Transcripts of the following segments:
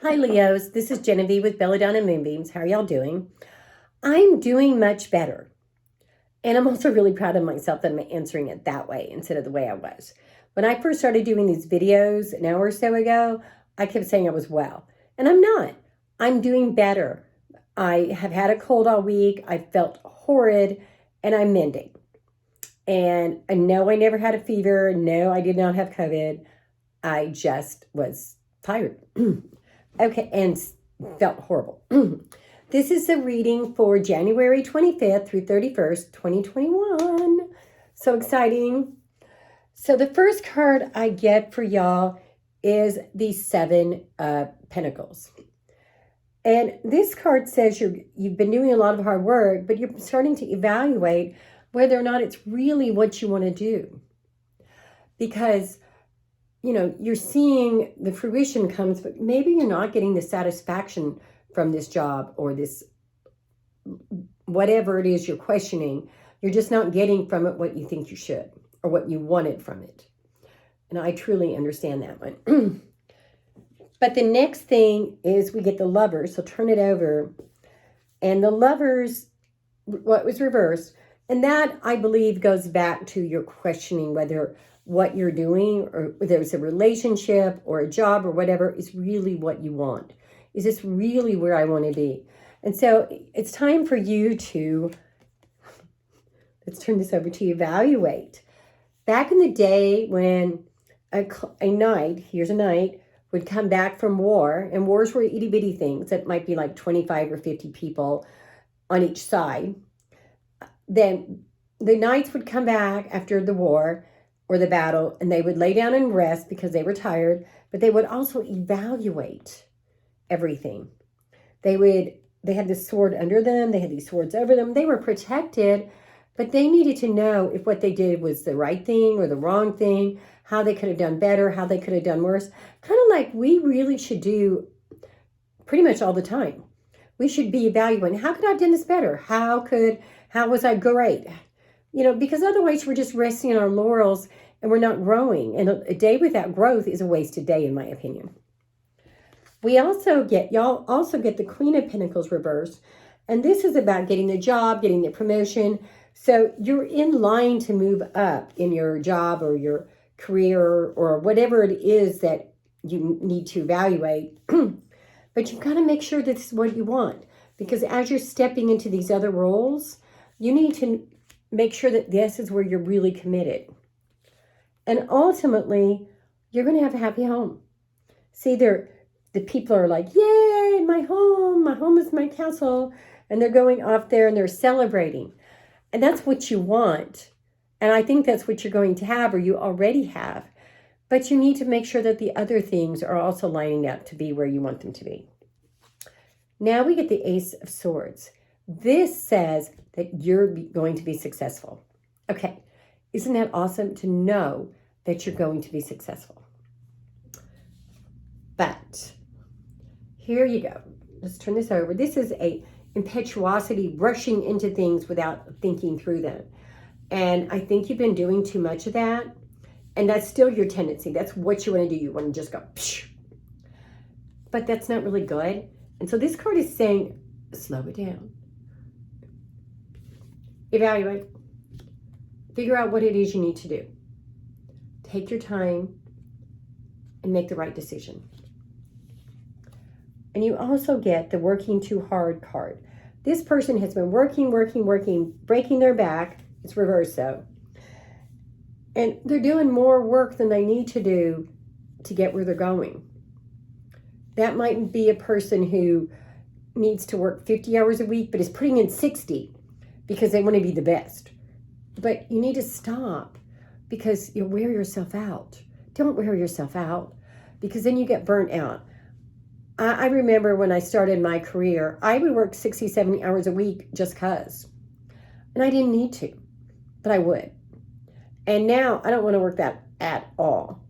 Hi, Leos. This is Genevieve with Belladonna and Moonbeams. How are y'all doing? I'm doing much better. And I'm also really proud of myself that I'm answering it that way instead of the way I was. When I first started doing these videos an hour or so ago, I kept saying I was well. And I'm not. I'm doing better. I have had a cold all week. I felt horrid and I'm mending. And I know I never had a fever. No, I did not have COVID. I just was tired. Okay, and felt horrible. This is the reading for January 25th through 31st, 2021. So exciting. So the first card I get for y'all is the Seven Pentacles. And this card says you've been doing a lot of hard work, but you're starting to evaluate whether or not it's really what you want to do. Because you're seeing the fruition comes, but maybe you're not getting the satisfaction from this job or this, whatever it is you're questioning. You're just not getting from it what you think you should or what you wanted from it. And I truly understand that one. But the next thing is we get the Lovers. So turn it over. And the Lovers, what was reversed. And that, I believe, goes back to your questioning whether what you're doing or whether it's a relationship or a job or whatever is really what you want. Is this really where I want to be? And so it's time for you to, let's turn this over to evaluate. Back in the day when a knight, here's a knight, would come back from war, and wars were itty bitty things that might be like 25 or 50 people on each side. Then the knights would come back after the war or the battle, and they would lay down and rest because they were tired, but they would also evaluate everything. They had this sword under them, they had these swords over them, they were protected, but they needed to know if what they did was the right thing or the wrong thing, how they could have done better, how they could have done worse. Kind of like we really should do pretty much all the time. We should be evaluating, how could I have done this better? How was I great? Because otherwise we're just resting on our laurels and we're not growing. And a day without growth is a wasted day, in my opinion. Y'all also get the Queen of Pentacles reversed. And this is about getting the job, getting the promotion. So you're in line to move up in your job or your career or whatever it is that you need to evaluate. But you've got to make sure that this is what you want. Because as you're stepping into these other roles, you need to make sure that this is where you're really committed. And ultimately, you're going to have a happy home. See, the people are like, yay, my home is my castle. And they're going off there and they're celebrating. And that's what you want. And I think that's what you're going to have or you already have. But you need to make sure that the other things are also lining up to be where you want them to be. Now we get the Ace of Swords. This says that you're going to be successful. Okay, isn't that awesome to know that you're going to be successful? But here you go. Let's turn this over. This is a impetuosity, rushing into things without thinking through them. And I think you've been doing too much of that. And that's still your tendency. That's what you want to do. You want to just go, psh. But that's not really good. And so this card is saying, slow it down. Evaluate. Figure out what it is you need to do. Take your time and make the right decision. And you also get the working too hard card. This person has been working, breaking their back. It's reversed though. And they're doing more work than they need to do to get where they're going. That might be a person who needs to work 50 hours a week, but is putting in 60 because they want to be the best. But you need to stop because you'll wear yourself out. Don't wear yourself out because then you get burnt out. I remember when I started my career, I would work 60, 70 hours a week just because. And I didn't need to, but I would. And now I don't want to work that at all.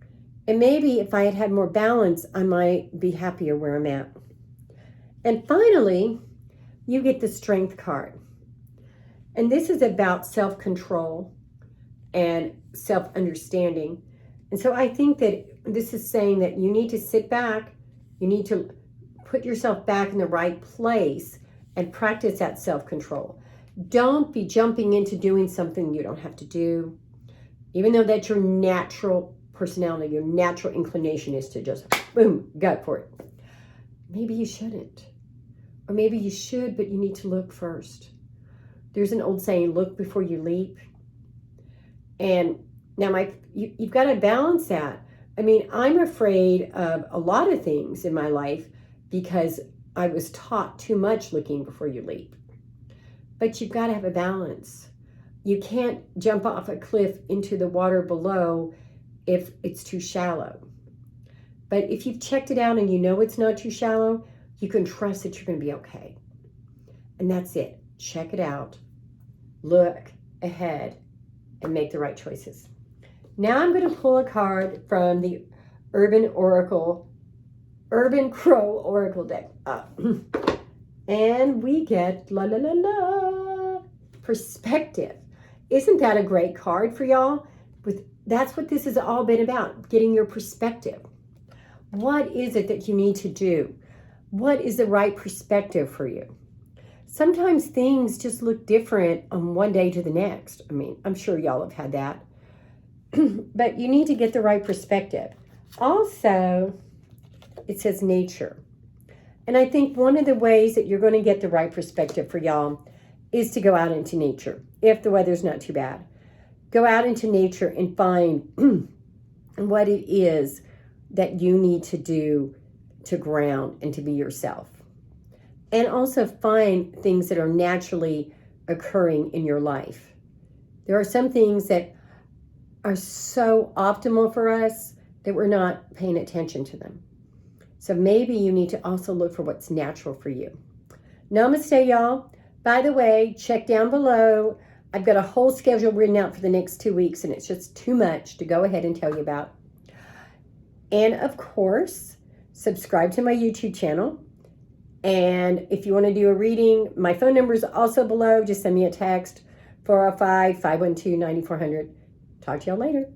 And maybe if I had had more balance, I might be happier where I'm at. And finally, you get the Strength card. And this is about self-control and self-understanding. And so I think that this is saying that you need to sit back, you need to put yourself back in the right place and practice that self-control. Don't be jumping into doing something you don't have to do, even though that's your natural personality, your natural inclination is to just, boom, go for it. Maybe you shouldn't. Or maybe you should, but you need to look first. There's an old saying, look before you leap. And now you've got to balance that. I mean, I'm afraid of a lot of things in my life because I was taught too much looking before you leap. But you've got to have a balance. You can't jump off a cliff into the water below if it's too shallow. But if you've checked it out and you know it's not too shallow, you can trust that you're going to be okay. And that's it. Check it out. Look ahead and make the right choices. Now I'm going to pull a card from the Urban Crow Oracle deck. And we get la la la la perspective. Isn't that a great card for y'all? That's what this has all been about, getting your perspective. What is it that you need to do? What is the right perspective for you? Sometimes things just look different on one day to the next. I mean, I'm sure y'all have had that. But you need to get the right perspective. Also, it says nature. And I think one of the ways that you're going to get the right perspective for y'all is to go out into nature, if the weather's not too bad. Go out into nature and find what it is that you need to do to ground and to be yourself. And also find things that are naturally occurring in your life. There are some things that are so optimal for us that we're not paying attention to them. So maybe you need to also look for what's natural for you. Namaste, y'all. By the way, check down below. I've got a whole schedule written out for the next 2 weeks, and it's just too much to go ahead and tell you about. And of course, subscribe to my YouTube channel. And if you want to do a reading, my phone number is also below. Just send me a text, 405-512-9400. Talk to y'all later.